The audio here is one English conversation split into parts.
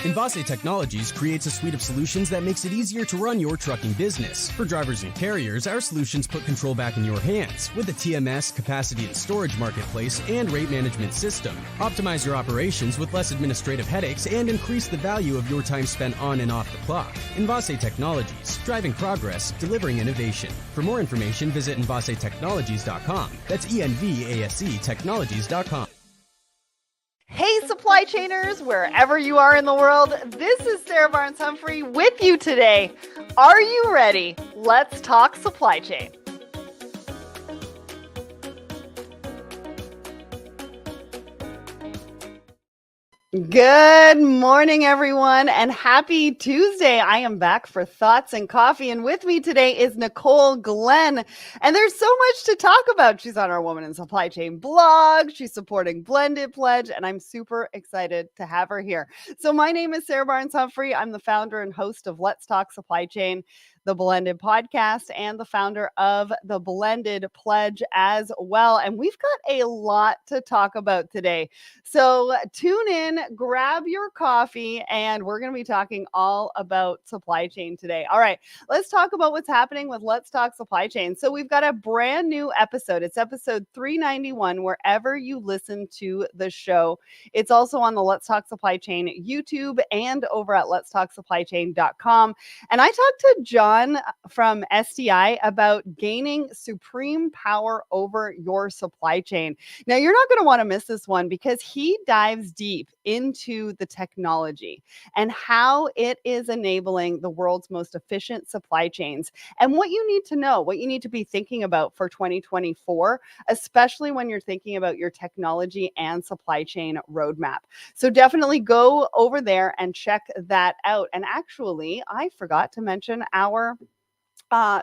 Envase Technologies creates a suite of solutions that makes it easier to run your trucking business. For drivers and carriers, our solutions put control back in your hands with a TMS, capacity and storage marketplace, and rate management system. Optimize your operations with less administrative headaches and increase the value of your time spent on and off the clock. Envase Technologies, driving progress, delivering innovation. For more information, visit envasetechnologies.com. That's ENVASE Technologies.com. Hey, supply chainers, wherever you are in the world, this is Sarah Barnes-Humphrey with you today. Are you ready? Let's talk supply chain. Good morning, everyone, and happy Tuesday. I am back for Thoughts and Coffee, and with me today is Nicole Glenn, and there's so much to talk about. She's on our Woman in Supply Chain blog. She's supporting Blended Pledge, and I'm super excited to have her here. So my name is Sarah Barnes-Humphrey. I'm the founder and host of Let's Talk Supply Chain, the Blended podcast, and the founder of the Blended Pledge as well. And we've got a lot to talk about today. So tune in, grab your coffee, and we're going to be talking all about supply chain today. All right, let's talk about what's happening with Let's Talk Supply Chain. So we've got a brand new episode. It's episode 391, wherever you listen to the show. It's also on the Let's Talk Supply Chain YouTube and over at letstalksupplychain.com. And I talked to John from STI about gaining supreme power over your supply chain. Now, you're not going to want to miss this one because he dives deep into the technology and how it is enabling the world's most efficient supply chains and what you need to know, what you need to be thinking about for 2024, especially when you're thinking about your technology and supply chain roadmap. So definitely go over there and check that out. And actually, I forgot to mention our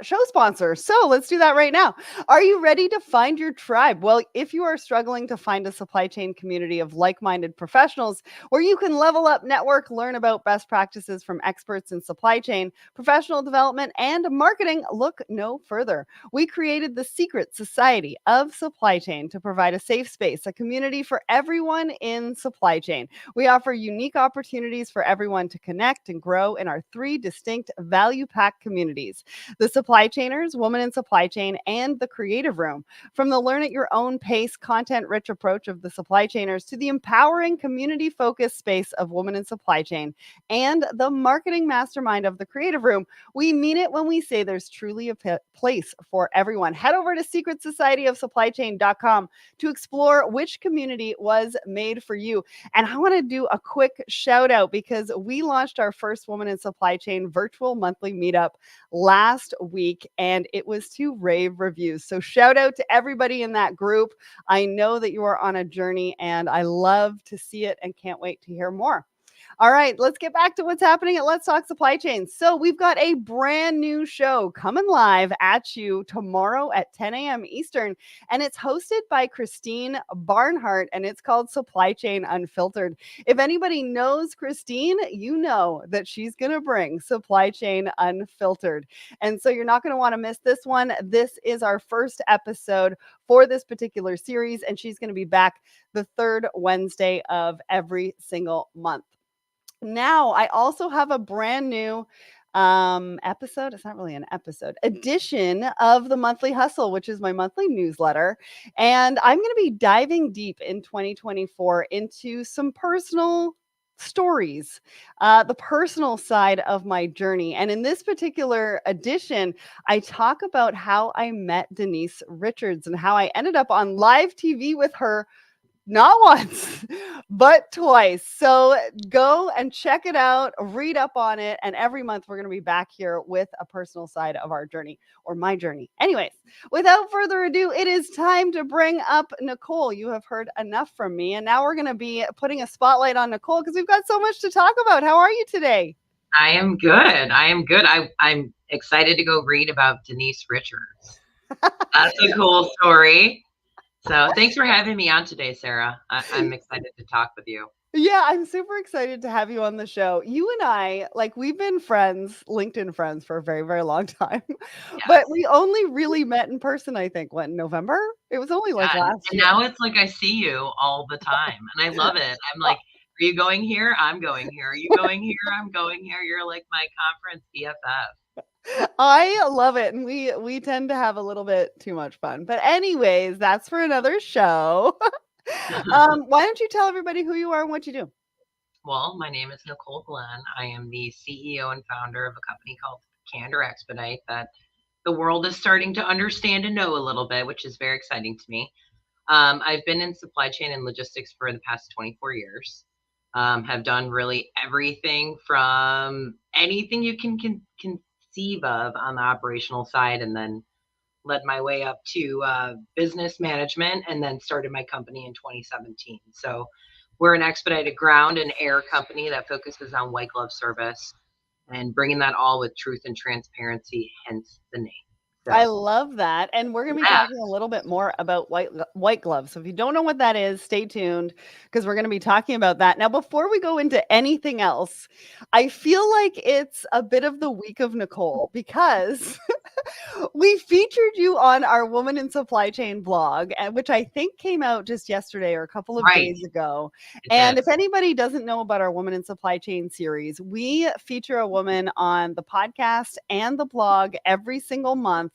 show sponsor. So let's do that right now. Are you ready to find your tribe? Well, if you are struggling to find a supply chain community of like-minded professionals where you can level up, network, learn about best practices from experts in supply chain, professional development, and marketing, look no further. We created the Secret Society of Supply Chain to provide a safe space, a community for everyone in supply chain. We offer unique opportunities for everyone to connect and grow in our 3 distinct value-packed communities: the Supply Chainers, Woman in Supply Chain, and the Creative Room. From the learn at your own pace, content-rich approach of the Supply Chainers to the empowering community-focused space of Woman in Supply Chain and the marketing mastermind of the Creative Room, we mean it when we say there's truly a place for everyone. Head over to secretsocietyofsupplychain.com to explore which community was made for you. And I want to do a quick shout out because we launched our first Woman in Supply Chain virtual monthly meetup last week, and it was to rave reviews. So shout out to everybody in that group. I know that you are on a journey, and I love to see it and can't wait to hear more. All right, let's get back to what's happening at Let's Talk Supply Chain. So we've got a brand new show coming live at you tomorrow at 10 a.m. Eastern, and it's hosted by Christine Barnhart, and it's called Supply Chain Unfiltered. If anybody knows Christine, you know that she's going to bring Supply Chain Unfiltered. And so you're not going to want to miss this one. This is our first episode for this particular series, and she's going to be back the 3rd Wednesday of every single month. Now, I also have a brand new episode. It's not really an episode, edition of the Monthly Hustle, which is my monthly newsletter. And I'm going to be diving deep in 2024 into some personal stories, the personal side of my journey. And in this particular edition, I talk about how I met Denise Richards and how I ended up on live TV with her not once, but twice. So go and check it out, read up on it. And every month we're going to be back here with a personal side of our journey or my journey. Anyways, without further ado, it is time to bring up Nicole. You have heard enough from me. And now we're going to be putting a spotlight on Nicole because we've got so much to talk about. How are you today? I am good. I'm excited to go read about Denise Richards. That's a cool story. So thanks for having me on today, Sarah. I'm excited to talk with you. Yeah, I'm super excited to have you on the show. You and I, we've been friends, LinkedIn friends for a very, very long time, but we only really met in person, I think, in November? It was only last year. And now it's like I see you all the time, and I love it. I'm like, Are you going here? I'm going here. Are you going here? I'm going here. You're like my conference BFF. I love it. And we tend to have a little bit too much fun. But anyways, that's for another show. Why don't you tell everybody who you are and what you do? Well, my name is Nicole Glenn. I am the CEO and founder of a company called Candor Expedite that the world is starting to understand and know a little bit, which is very exciting to me. I've been in supply chain and logistics for the past 24 years. Have done really everything from anything you can conceive of on the operational side, and then led my way up to business management, and then started my company in 2017. So we're an expedited ground and air company that focuses on white glove service and bringing that all with truth and transparency, hence the name. So, I love that. And we're going to be yeah. talking a little bit more about white gloves. So if you don't know what that is, stay tuned because we're going to be talking about that. Now, before we go into anything else, I feel like it's a bit of the week of Nicole because we featured you on our Woman in Supply Chain blog, which I think came out just yesterday or a couple of days ago. And if anybody doesn't know about our Woman in Supply Chain series, we feature a woman on the podcast and the blog every single month.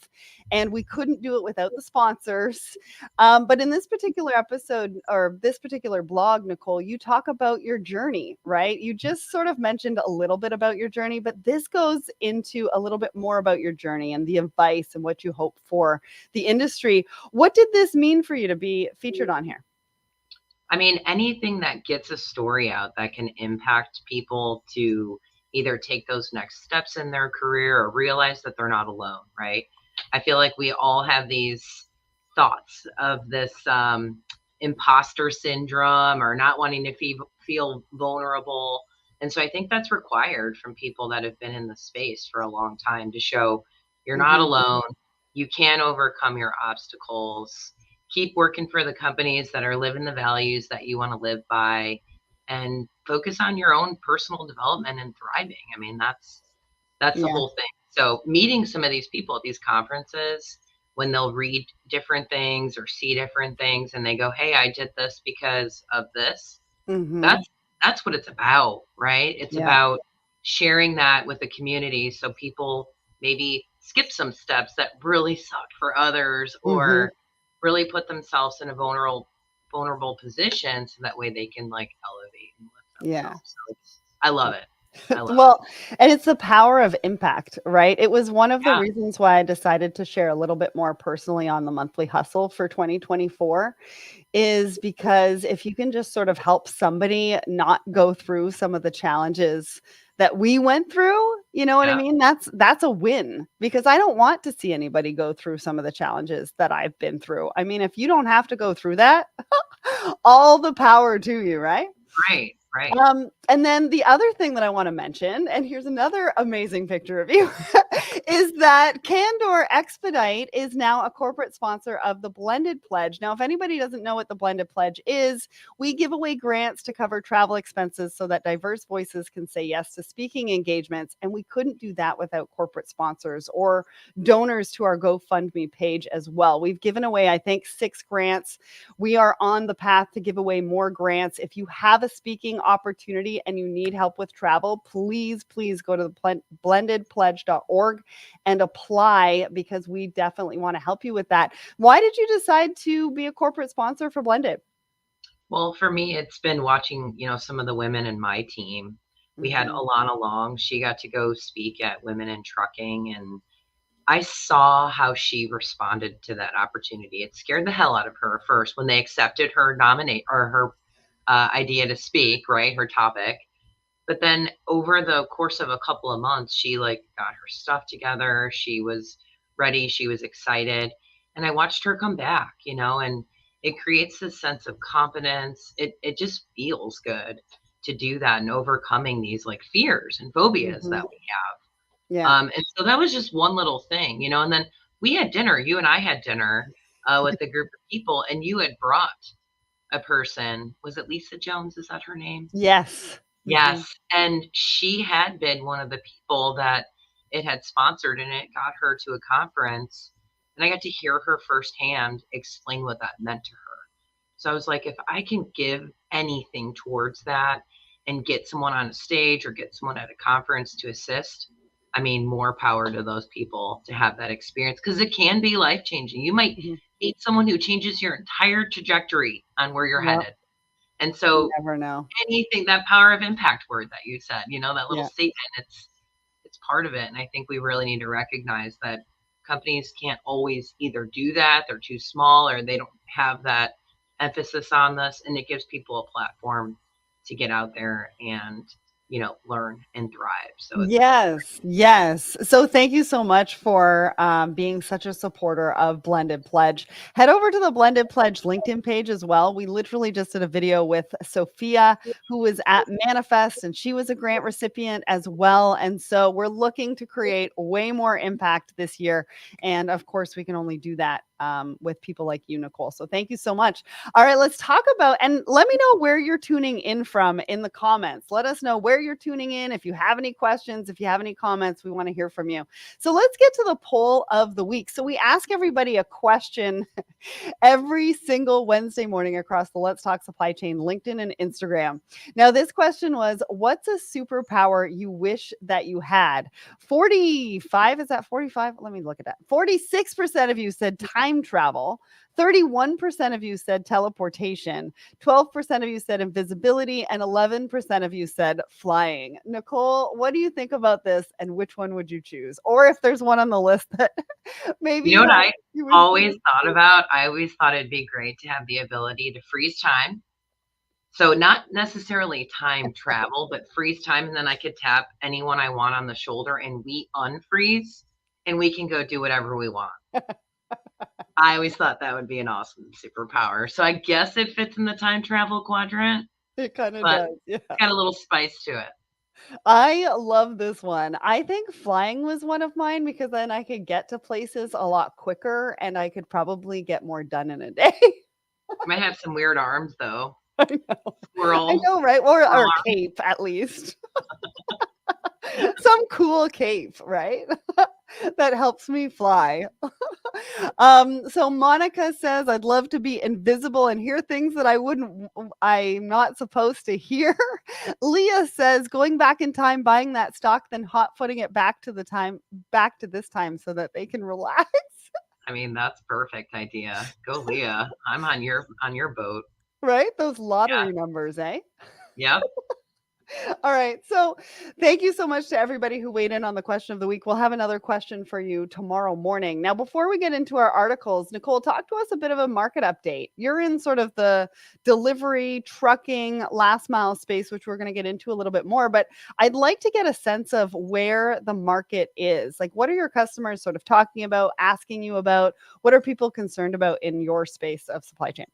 And we couldn't do it without the sponsors. But in this particular episode or this particular blog, Nicole, you talk about your journey, right? You just sort of mentioned a little bit about your journey, but this goes into a little bit more about your journey and the advice and what you hope for the industry. What did this mean for you to be featured on here? I mean, anything that gets a story out that can impact people to either take those next steps in their career or realize that they're not alone, right? I feel like we all have these thoughts of this imposter syndrome or not wanting to feel vulnerable. And so I think that's required from people that have been in the space for a long time to show you're not alone. You can overcome your obstacles. Keep working for the companies that are living the values that you want to live by, and focus on your own personal development and thriving. I mean, that's the whole thing. So meeting some of these people at these conferences, when they'll read different things or see different things and they go, hey, I did this because of this. That's what it's about, right? It's about sharing that with the community so people maybe skip some steps that really suck for others or really put themselves in a vulnerable position so that way they can like elevate and lift themselves. So I love it. Well, and it's the power of impact, right? It was one of the reasons why I decided to share a little bit more personally on the monthly hustle for 2024 is because if you can just sort of help somebody not go through some of the challenges that we went through, you know what I mean? That's a win because I don't want to see anybody go through some of the challenges that I've been through. I mean, if you don't have to go through that, all the power to you, right? Right. Right. And then the other thing that I want to mention, and here's another amazing picture of you, is that Candor Expedite is now a corporate sponsor of the Blended Pledge. Now, if anybody doesn't know what the Blended Pledge is, we give away grants to cover travel expenses so that diverse voices can say yes to speaking engagements. And we couldn't do that without corporate sponsors or donors to our GoFundMe page as well. We've given away, I think, 6 grants. We are on the path to give away more grants. If you have a speaking opportunity and you need help with travel, please go to the blendedpledge.org and apply because we definitely want to help you with that. Why did you decide to be a corporate sponsor for Blended? Well, for me, it's been watching, some of the women in my team. We had Alana Long. She got to go speak at Women in Trucking, and I saw how she responded to that opportunity. It scared the hell out of her first when they accepted her her idea to speak, right? Her topic. But then over the course of a couple of months, she got her stuff together. She was ready. She was excited. And I watched her come back, and it creates this sense of confidence. It just feels good to do that and overcoming these fears and phobias that we have. Yeah. And so that was just one little thing, and then we had dinner. You and I had dinner with a group of people, and you had brought a person. Was it Lisa Jones? Is that her name? Yes. Yes. And she had been one of the people that it had sponsored, and it got her to a conference. And I got to hear her firsthand explain what that meant to her. So I was like, if I can give anything towards that and get someone on a stage or get someone at a conference to assist, I mean, more power to those people to have that experience, because it can be life-changing. You might meet someone who changes your entire trajectory on where you're Yep. headed. And You so never know. anything, that power of impact word that you said, that little Yeah. statement, it's part of it. And I think we really need to recognize that companies can't always either do that, they're too small, or they don't have that emphasis on this. And it gives people a platform to get out there and, learn and thrive. So it's Yes. So thank you so much for being such a supporter of Blended Pledge. Head over to the Blended Pledge LinkedIn page as well. We literally just did a video with Sophia, who was at Manifest, and she was a grant recipient as well. And so we're looking to create way more impact this year. And of course, we can only do that with people like you, Nicole. So thank you so much. All right, let's talk about, and let me know where you're tuning in from in the comments. Let us know where you're tuning in. If you have any questions, if you have any comments, we want to hear from you. So let's get to the poll of the week. So we ask everybody a question every single Wednesday morning across the Let's Talk Supply Chain LinkedIn and Instagram. Now, this question was, what's a superpower you wish that you had? 45, is that 45? Let me look at that. 46% of you said time travel. 31% of you said teleportation, 12% of you said invisibility, and 11% of you said flying. Nicole, what do you think about this, and which one would you choose? Or if there's one on the list that maybe what I you would always choose. thought about. I always thought it'd be great to have the ability to freeze time. So not necessarily time travel, but freeze time, and then I could tap anyone I want on the shoulder and we unfreeze and we can go do whatever we want. I always thought that would be an awesome superpower. So I guess it fits in the time travel quadrant, It kind of but does. Yeah. it's got a little spice to it. I love this one. I think flying was one of mine because then I could get to places a lot quicker and I could probably get more done in a day. You might have some weird arms though. I know. I Squirrel know, right? Or arm. cape at least. Some cool cape, right? That helps me fly. So Monica says, I'd love to be invisible and hear things that I'm not supposed to hear. Leah says, going back in time, buying that stock, then hot footing it back to this time so that they can relax. I mean, that's perfect idea. Go Leah. I'm on your boat. Right? Those lottery numbers, eh? Yep. All right. So thank you so much to everybody who weighed in on the question of the week. We'll have another question for you tomorrow morning. Now, before we get into our articles, Nicole, talk to us a bit of a market update. You're in sort of the delivery, trucking, last mile space, which we're going to get into a little bit more. But I'd like to get a sense of where the market is. Like, what are your customers sort of talking about, asking you about? What are people concerned about in your space of supply chain?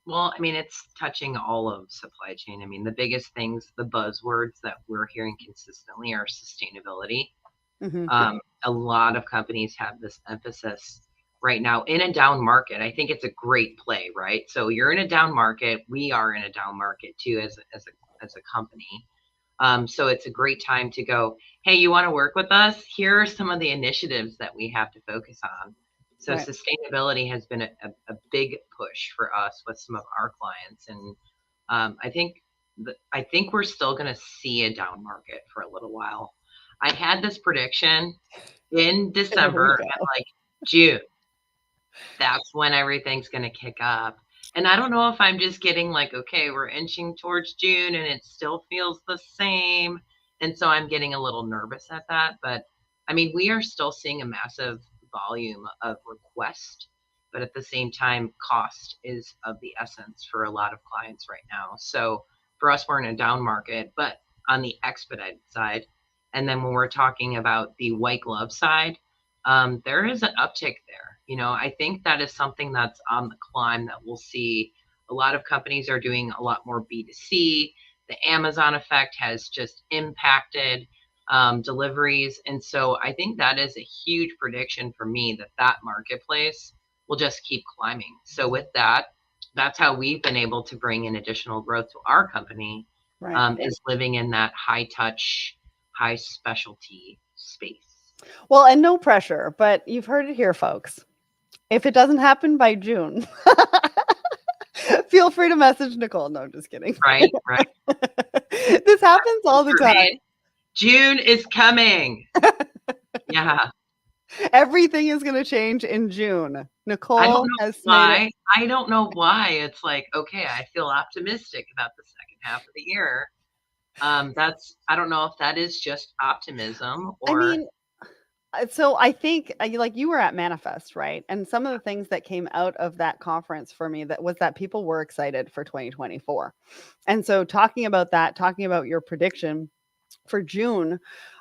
Well, I mean, it's touching all of supply chain. I mean, the biggest things, the buzzwords that we're hearing consistently are sustainability. A lot of companies have this emphasis right now in a down market. I think it's a great play, right? So you're in a down market. We are in a down market too, as a company. So it's a great time to go, hey, you want to work with us? Here are some of the initiatives that we have to focus on. So Right. sustainability has been a big push for us with some of our clients. And I think we're still going to see a down market for a little while. I had this prediction in December and like June. That's when everything's going to kick up. And I don't know if I'm just getting like, okay, we're inching towards June and it still feels the same. And so I'm getting a little nervous at that. But I mean, we are still seeing a massive volume of request, but at the same time, cost is of the essence for a lot of clients right now. So for us, we're in a down market, but on the expedited side. And then when we're talking about the white glove side, there is an uptick there. I think that is something that's on the climb that we'll see. A lot of companies are doing a lot more B2C. The Amazon effect has just impacted deliveries. And so I think that is a huge prediction for me that marketplace will just keep climbing. So with that, that's how we've been able to bring in additional growth to our company, is living in that high touch, high specialty space. Well, and no pressure, but you've heard it here, folks. If it doesn't happen by June, Feel free to message Nicole. No, just kidding. Right. This happens all the time. June is coming. Yeah. Everything is going to change in June. Nicole has made it. I don't know why. It's like, okay, I feel optimistic about the second half of the year. I don't know if that is just optimism or. So I think like you were at Manifest, right? And some of the things that came out of that conference for me that people were excited for 2024. And so talking about your prediction for June,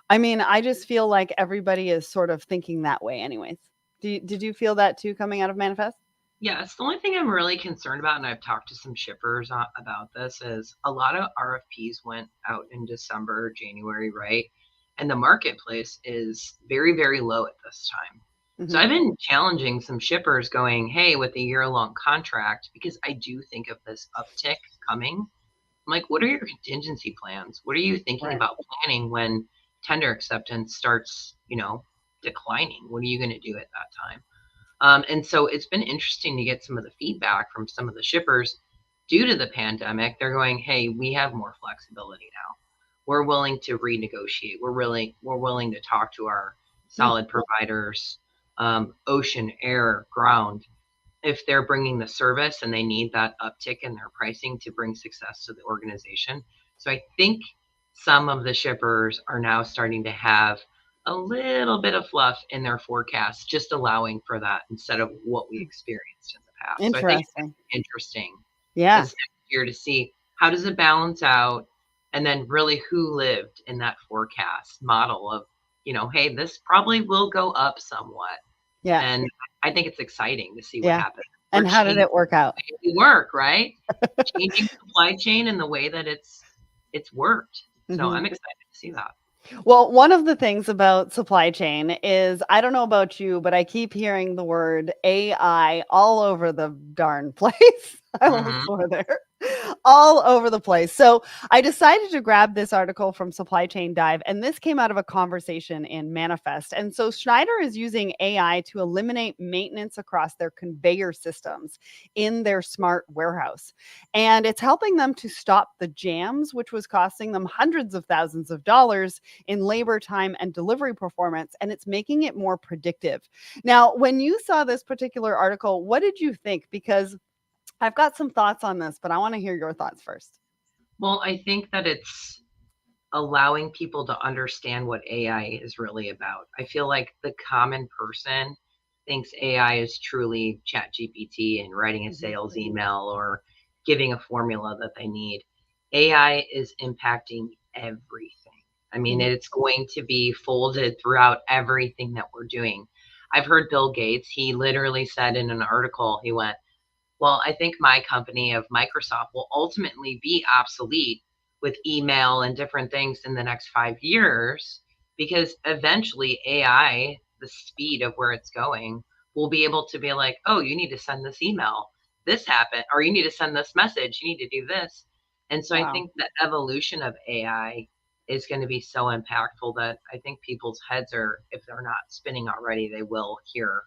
I just feel like everybody is sort of thinking that way anyways. Did you feel that too coming out of Manifest? Yeah, it's the only thing I'm really concerned about, and I've talked to some shippers about this, is a lot of RFPs went out in December, January, right? And the marketplace is very, very low at this time. Mm-hmm. So I've been challenging some shippers going, hey, with a year-long contract, because I do think of this uptick coming. I'm like, what are your contingency plans? What are you thinking about planning when tender acceptance starts, declining? What are you going to do at that time? And so it's been interesting to get some of the feedback from some of the shippers due to the pandemic. They're going, hey, we have more flexibility now. We're willing to renegotiate. We're willing to talk to our solid providers, ocean, air, ground, if they're bringing the service and they need that uptick in their pricing to bring success to the organization. So I think some of the shippers are now starting to have a little bit of fluff in their forecast, just allowing for that instead of what we experienced in the past. So I think it's interesting this next year to see how does it balance out, and then really who lived in that forecast model of, hey, this probably will go up somewhat. Yeah. And I think it's exciting to see what happens. And how did it work out? It worked, right? Changing supply chain in the way that it's worked. So I'm excited to see that. Well, one of the things about supply chain is, I don't know about you, but I keep hearing the word AI all over the darn place. I almost swore there. All over the place. So I decided to grab this article from Supply Chain Dive, and this came out of a conversation in Manifest. And so Schneider is using AI to eliminate maintenance across their conveyor systems in their smart warehouse. And it's helping them to stop the jams, which was costing them hundreds of thousands of dollars in labor time and delivery performance, and it's making it more predictive. Now, when you saw this particular article, what did you think? Because I've got some thoughts on this, but I want to hear your thoughts first. Well, I think that it's allowing people to understand what AI is really about. I feel like the common person thinks AI is truly ChatGPT and writing a sales email or giving a formula that they need. AI is impacting everything. It's going to be folded throughout everything that we're doing. I've heard Bill Gates, he literally said in an article, he went, well, I think my company of Microsoft will ultimately be obsolete with email and different things in the next 5 years, because eventually AI, the speed of where it's going, will be able to be like, oh, you need to send this email. This happened, or you need to send this message. You need to do this. And so I think the evolution of AI is going to be so impactful that I think people's heads are, if they're not spinning already, they will here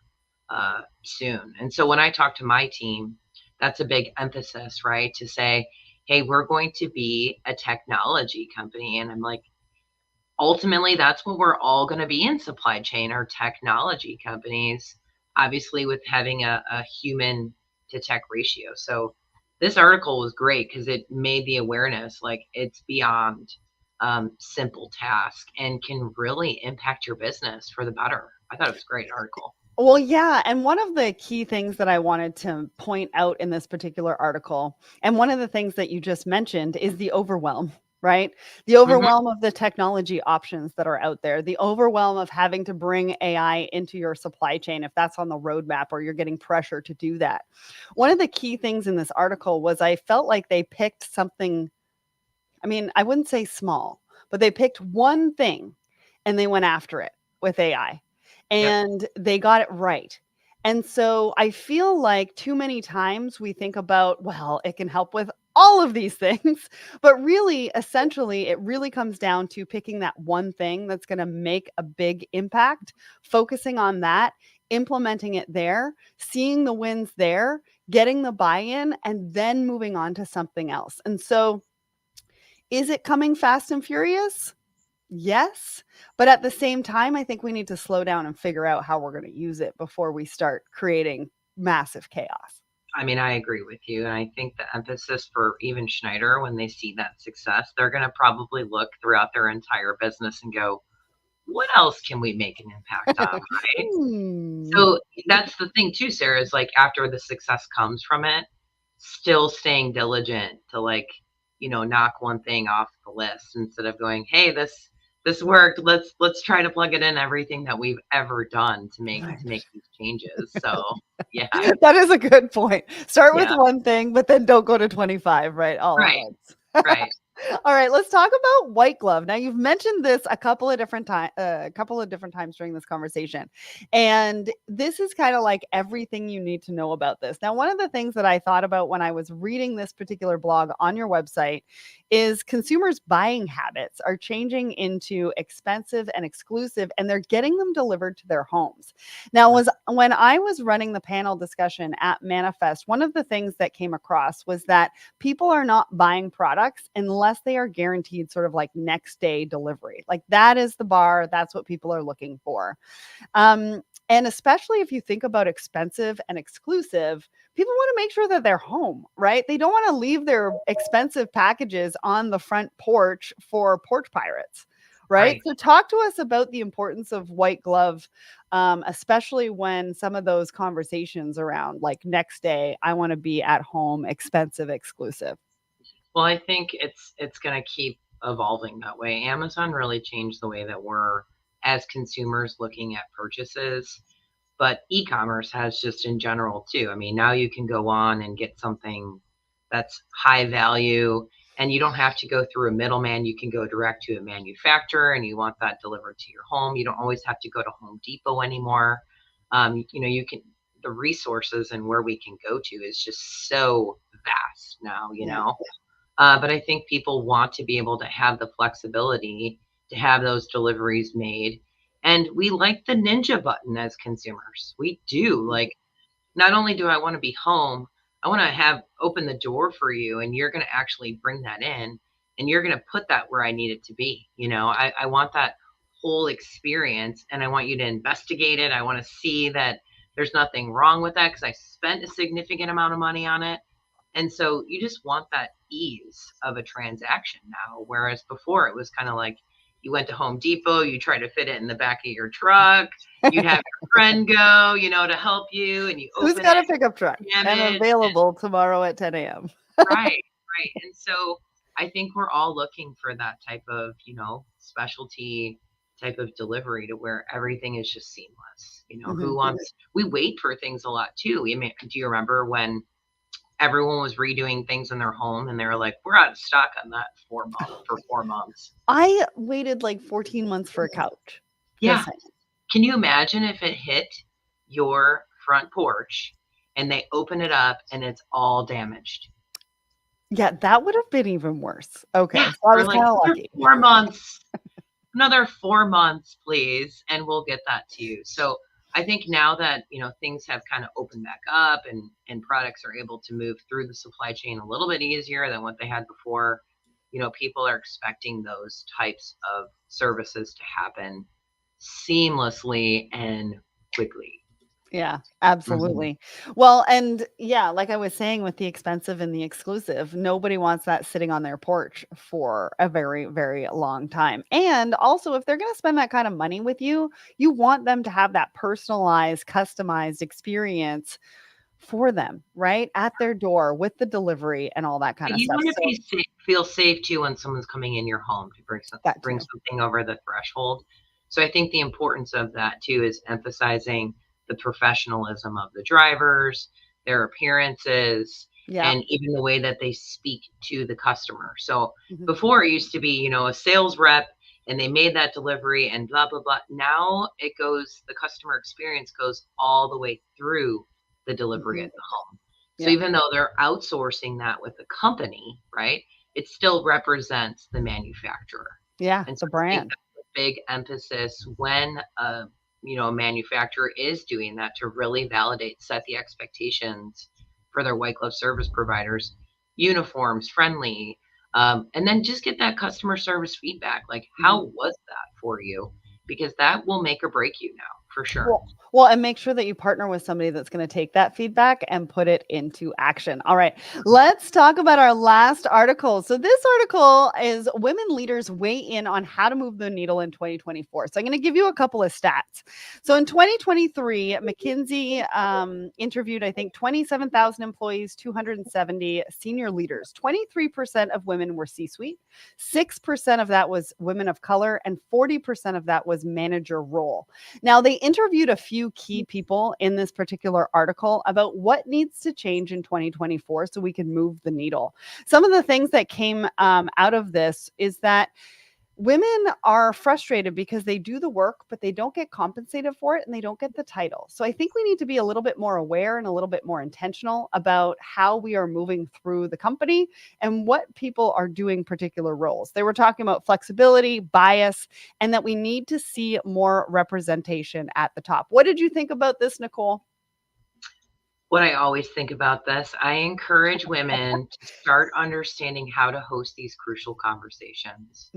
soon. And so when I talk to my team, that's a big emphasis, right? To say, hey, we're going to be a technology company. And I'm like, ultimately, that's what we're all going to be in supply chain, are technology companies, obviously with having a human to tech ratio. So this article was great because it made the awareness, like it's beyond simple task and can really impact your business for the better. I thought it was a great article. Well, yeah. And one of the key things that I wanted to point out in this particular article, and one of the things that you just mentioned, is the overwhelm, right? The overwhelm of the technology options that are out there, the overwhelm of having to bring AI into your supply chain, if that's on the roadmap or you're getting pressure to do that. One of the key things in this article was I felt like they picked something, I wouldn't say small, but they picked one thing and they went after it with AI. And they got it right. And so I feel like too many times we think about, well, it can help with all of these things, but really, essentially, it really comes down to picking that one thing that's going to make a big impact, focusing on that, implementing it there, seeing the wins there, getting the buy-in, and then moving on to something else. And so is it coming fast and furious? Yes. But at the same time, I think we need to slow down and figure out how we're going to use it before we start creating massive chaos. I mean, I agree with you. And I think the emphasis for even Schneider, when they see that success, they're going to probably look throughout their entire business and go, what else can we make an impact on, right? So that's the thing too, Sarah, is like after the success comes from it, still staying diligent to like, knock one thing off the list instead of going, hey, this worked. Let's try to plug it in everything that we've ever done to make these changes. So yeah. That is a good point. Start with one thing, but then don't go to 25, right? All at once. Right. All right, let's talk about white glove. Now, you've mentioned this a couple of different times during this conversation, and this is kind of like everything you need to know about this. Now, one of the things that I thought about when I was reading this particular blog on your website is consumers' buying habits are changing into expensive and exclusive, and they're getting them delivered to their homes. Now, when I was running the panel discussion at Manifest, one of the things that came across was that people are not buying products unless they are guaranteed sort of like next day delivery. Like that is the bar. That's what people are looking for. And especially if you think about expensive and exclusive, people want to make sure that they're home, right? They don't want to leave their expensive packages on the front porch for porch pirates, right? So talk to us about the importance of white glove, especially when some of those conversations around like next day, I want to be at home, expensive, exclusive. Well, I think it's going to keep evolving that way. Amazon really changed the way that we're as consumers looking at purchases, but e-commerce has just in general too. I mean, now you can go on and get something that's high value and you don't have to go through a middleman. You can go direct to a manufacturer and you want that delivered to your home. You don't always have to go to Home Depot anymore. You can, the resources and where we can go to is just so vast now, but I think people want to be able to have the flexibility to have those deliveries made. And we like the ninja button as consumers. We do. Like, not only do I want to be home, I want to have open the door for you and you're going to actually bring that in and you're going to put that where I need it to be. I want that whole experience and I want you to investigate it. I want to see that there's nothing wrong with that because I spent a significant amount of money on it. And so you just want that ease of a transaction now, whereas before it was kind of like you went to Home Depot, you tried to fit it in the back of your truck, you'd have your friend go, to help you, and you who's got a pickup truck and available tomorrow at 10 a.m. Right. And so I think we're all looking for that type of, specialty type of delivery to where everything is just seamless. We wait for things a lot too. Do you remember when everyone was redoing things in their home and they were like, we're out of stock on that for 4 months. I waited like 14 months for a couch. Yeah. Can you imagine if it hit your front porch and they open it up and it's all damaged? Yeah, that would have been even worse. Okay. Yeah, so I was kind of lucky. 4 months, another 4 months, please. And we'll get that to you. So I think now that, things have kind of opened back up and products are able to move through the supply chain a little bit easier than what they had before, people are expecting those types of services to happen seamlessly and quickly. Yeah, absolutely. Well, and yeah, like I was saying with the expensive and the exclusive, nobody wants that sitting on their porch for a very, very long time. And also, if they're going to spend that kind of money with you, you want them to have that personalized, customized experience for them, right? At their door with the delivery and all that kind of stuff. You want to feel safe too when someone's coming in your home to bring something over the threshold. So I think the importance of that too is emphasizing the professionalism of the drivers, their appearances, and even the way that they speak to the customer. So before it used to be, a sales rep and they made that delivery and blah, blah, blah. Now the customer experience goes all the way through the delivery at the home. So even though they're outsourcing that with the company, right, it still represents the manufacturer. Yeah, and it's a brand. That's a big emphasis when a manufacturer is doing that to really validate, set the expectations for their white glove service providers, uniforms, friendly, and then just get that customer service feedback. Like, how was that for you? Because that will make or break you now, for sure. Well, and make sure that you partner with somebody that's going to take that feedback and put it into action. All right, let's talk about our last article. So this article is Women Leaders Weigh In on How to Move the Needle in 2024. So I'm going to give you a couple of stats. So in 2023, McKinsey interviewed, I think, 27,000 employees, 270 senior leaders. 23% of women were C-suite. 6% of that was women of color, and 40% of that was manager role. Now, they interviewed a few key people in this particular article about what needs to change in 2024 so we can move the needle. Some of the things that came out of this is that women are frustrated because they do the work, but they don't get compensated for it and they don't get the title. So I think we need to be a little bit more aware and a little bit more intentional about how we are moving through the company and what people are doing particular roles. They were talking about flexibility, bias, and that we need to see more representation at the top. What did you think about this, Nicole? What I always think about this, I encourage women to start understanding how to host these crucial conversations.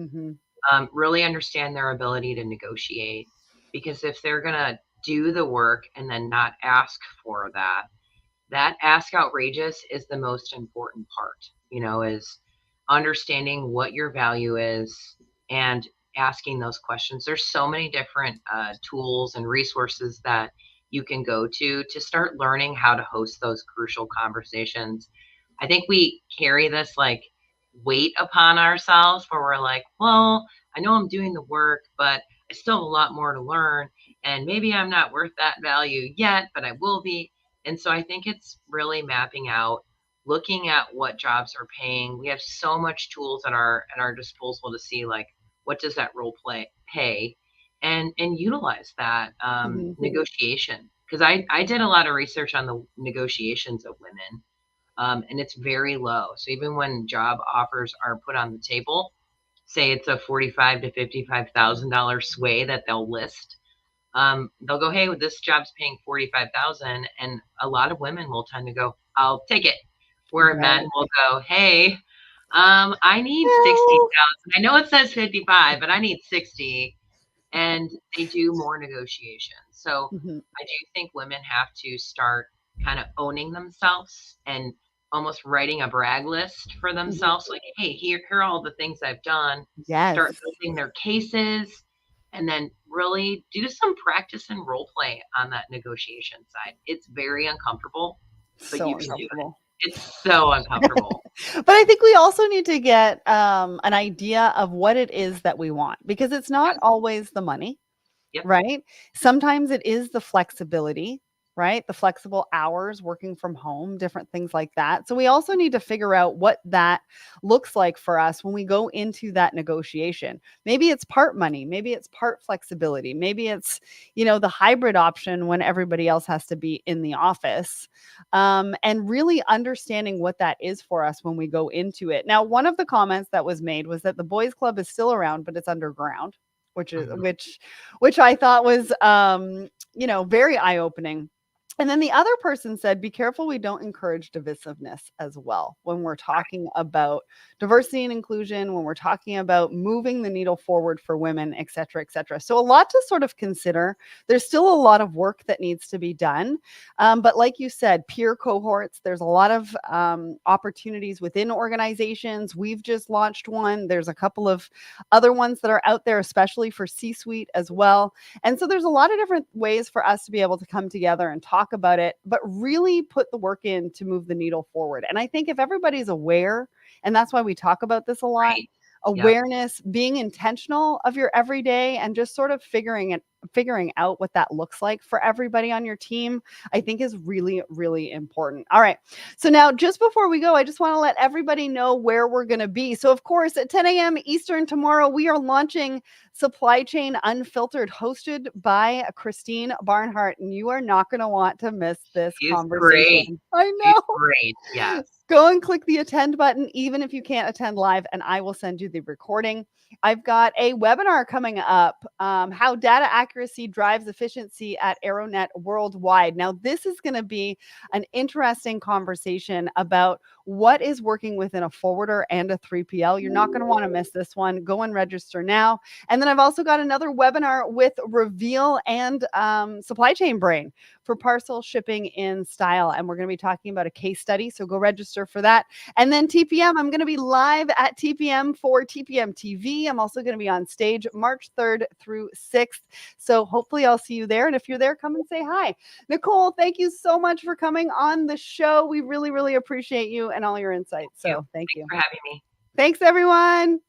Really understand their ability to negotiate, because if they're going to do the work and then not ask for that ask outrageous is the most important part, is understanding what your value is and asking those questions. There's so many different tools and resources that you can go to start learning how to host those crucial conversations. I think we carry this like weight upon ourselves where we're like, well, I know I'm doing the work, but I still have a lot more to learn. And maybe I'm not worth that value yet, but I will be. And so I think it's really mapping out, looking at what jobs are paying. We have so much tools at our disposal to see like, what does that role pay, and utilize that negotiation. Because I did a lot of research on the negotiations of women. And it's very low. So even when job offers are put on the table, say it's a $45,000 to $55,000 sway that they'll list, they'll go, hey, this job's paying $45,000, and a lot of women will tend to go, I'll take it. Where men will go, hey, I need 60,000. I know it says 55, but I need 60. And they do more negotiations. So I do think women have to start kind of owning themselves and almost writing a brag list for themselves. Like, hey, here are all the things I've done. Start building their cases, and then really do some practice and role play on that negotiation side. It's very uncomfortable, but you can do it. It's so uncomfortable. But I think we also need to get an idea of what it is that we want, because it's not always the money, right? Sometimes it is the flexibility, right? The flexible hours, working from home, different things like that. So we also need to figure out what that looks like for us when we go into that negotiation. Maybe it's part money, maybe it's part flexibility, maybe it's, the hybrid option when everybody else has to be in the office, and really understanding what that is for us when we go into it. Now, one of the comments that was made was that the boys club is still around, but it's underground, which I thought was, very eye-opening. And then the other person said, be careful we don't encourage divisiveness as well when we're talking about diversity and inclusion, when we're talking about moving the needle forward for women, et cetera, et cetera. So a lot to sort of consider. There's still a lot of work that needs to be done. But like you said, peer cohorts, there's a lot of opportunities within organizations. We've just launched one. There's a couple of other ones that are out there, especially for C-suite as well. And so there's a lot of different ways for us to be able to come together and talk about it, but really put the work in to move the needle forward. And I think if everybody's aware, and that's why we talk about this a lot, awareness, being intentional of your everyday and just sort of figuring out what that looks like for everybody on your team, I think is really, really important. All right. So now just before we go, I just want to let everybody know where we're going to be. So of course, at 10 a.m. Eastern tomorrow, we are launching Supply Chain Unfiltered, hosted by Christine Barnhart. And you are not going to want to miss this conversation. Great. I know. She's great. Yes. Go and click the attend button, even if you can't attend live, and I will send you the recording. I've got a webinar coming up, how data accuracy drives efficiency at Aeronet worldwide. Now, this is going to be an interesting conversation about what is working within a forwarder and a 3PL. You're not going to want to miss this one. Go and register now. And then I've also got another webinar with Reveal and Supply Chain Brain for parcel shipping in style. And we're going to be talking about a case study. So go register for that. And then TPM, I'm going to be live at TPM for TPM TV. I'm also going to be on stage March 3rd through 6th. So hopefully I'll see you there. And if you're there, come and say hi. Nicole, thank you so much for coming on the show. We really, really appreciate you and all your insights. So thank you for having me. Thanks, everyone.